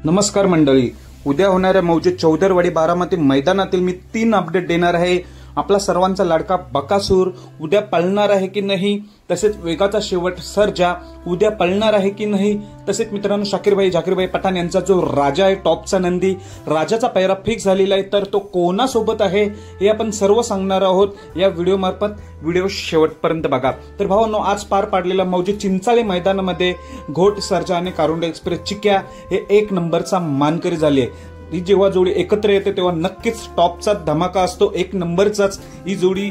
नमस्कार मंडळी, उद्या होणाऱ्या मौजे चौदरवाडी बारामती मैदानातील मी 3 अपडेट देणार आहे। आपला सर्वांचा लाडका बकासूर उद्या पळणार आहे की नाही, तसेच वेगाचा शेवट सर्जा उद्या पळणार आहे की नाही, तसेच मित्रांनो जाकीरभाई पठाण यांचा जो राजा आहे टॉपचा नंदी, राजाचा पैरा फिक्स झालेला आहे, तर तो कोणासोबत आहे हे आपण सर्व सांगणार आहोत या व्हिडिओ मार्फत। व्हिडिओ शेवटपर्यंत बघा। तर भावांनो, आज पार पाडलेल्या मौजे चिंचाळे मैदानामध्ये घोट सर्जा आणि कारुंडे एक्सप्रेस चिक्या हे 1 नंबरचा मानकरी झाले। ही जेव्हा जोडी एकत्र येते तेव्हा नक्कीच टॉपचा धमाका असतो, 1 नंबरचाच ही जोडी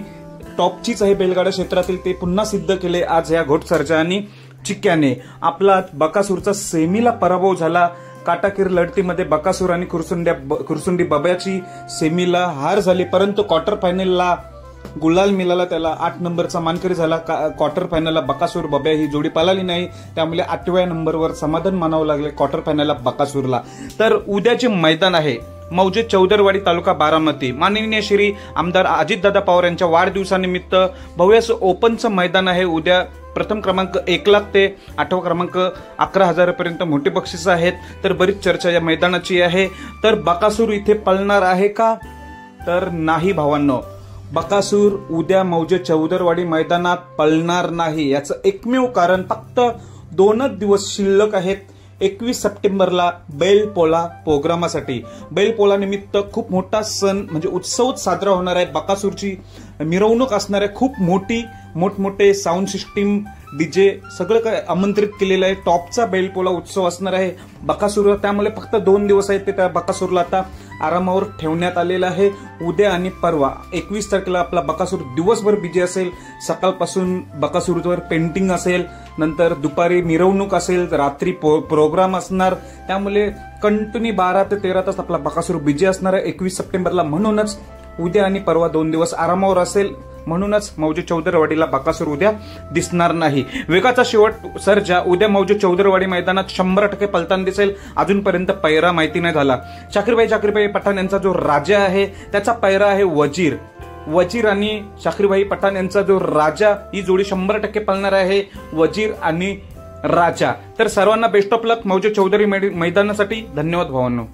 टॉपचीच आहे बैलगाडा क्षेत्रातील, ते पुन्हा सिद्ध केले आज या घोट सर्जा आणि चिक्याने। आपला बकासूरचा सेमीला पराभव झाला, काटाकीर लढतीमध्ये बकासूर आणि खुरसुंडी बब्याची सेमीला हार झाली, परंतु क्वार्टर फायनलला गुलाल मिळाला त्याला, 8 नंबरचा मानकरी झाला। क्वार्टर फायनलला बकासूर बब्या ही जोडी पळाली नाही, त्यामुळे 8व्या नंबरवर समाधान मानावं लागले क्वार्टर फायनलला बकासूरला। तर उद्याचे मैदान आहे मौजे चौदरवाडी तालुका बारामती। माननीय श्री आमदार अजितदादा पवार यांच्या वाढदिवसानिमित्त भव्य ओपनचं मैदान आहे। उद्या प्रथम क्रमांक 1 लाख ते 8वा क्रमांक 11,000 पर्यंत मोठी बक्षिसं आहेत। तर बरीच चर्चा या मैदानाची आहे। तर बकासूर इथे पळणार आहे का? तर नाही भावांनो, बकासूर उद्या मौजे चौदरवाडी मैदानात पळणार नाही। याचं एकमेव कारण फक्त 2च दिवस शिल्लक आहेत। 21 सप्टेंबरला बैलपोळा प्रोग्रामासाठी, बैलपोळा निमित्त खूप मोठा सण म्हणजे उत्सवच साजरा होणार आहे। बकासूरची मिरवणूक असणार आहे, खूप मोठमोठे साऊंड सिस्टीम, डीजे सगळं काय आमंत्रित केलेलं आहे। टॉपचा बैलपोळा उत्सव असणार आहे बकासूर, त्यामुळे फक्त 2 दिवस आहेत ते त्या बकासूरला आता आरामावर ठेवण्यात आलेलं आहे। उद्या आणि परवा 21 तारखेला आपला बकासूर दिवसभर बिजी असेल। सकाळपासून बकासूरवर पेंटिंग असेल, नंतर दुपारी मिरवणूक असेल, रात्री प्रोग्राम असणार, त्यामुळे कंटिन्यू 12 ते 13 तास आपला बकासूर बिजी असणार आहे 21 सप्टेंबरला। म्हणूनच उद्या आणि परवा 2 दिवस आरामावर असेल, म्हणूनच मौजे चौदरवाडीला बकासूर उद्या दिसणार नाही। वेगाचा शेवट सर्जा उद्या मौजे चौदरवाडी मैदानात 100% पलताना दिसेल। अजूनपर्यंत पैरा माहिती नाही झाला। जाकीरभाई पठाण यांचा जो राजा आहे त्याचा पैरा आहे वजीर आणि जाकीरभाई पठाण यांचा जो राजा, ही जोडी 100% पळणार आहे, वजीर आणि राजा। तर सर्वांना बेस्ट ऑफ लक मौजे चौधरी मैदानासाठी। धन्यवाद भावांनो।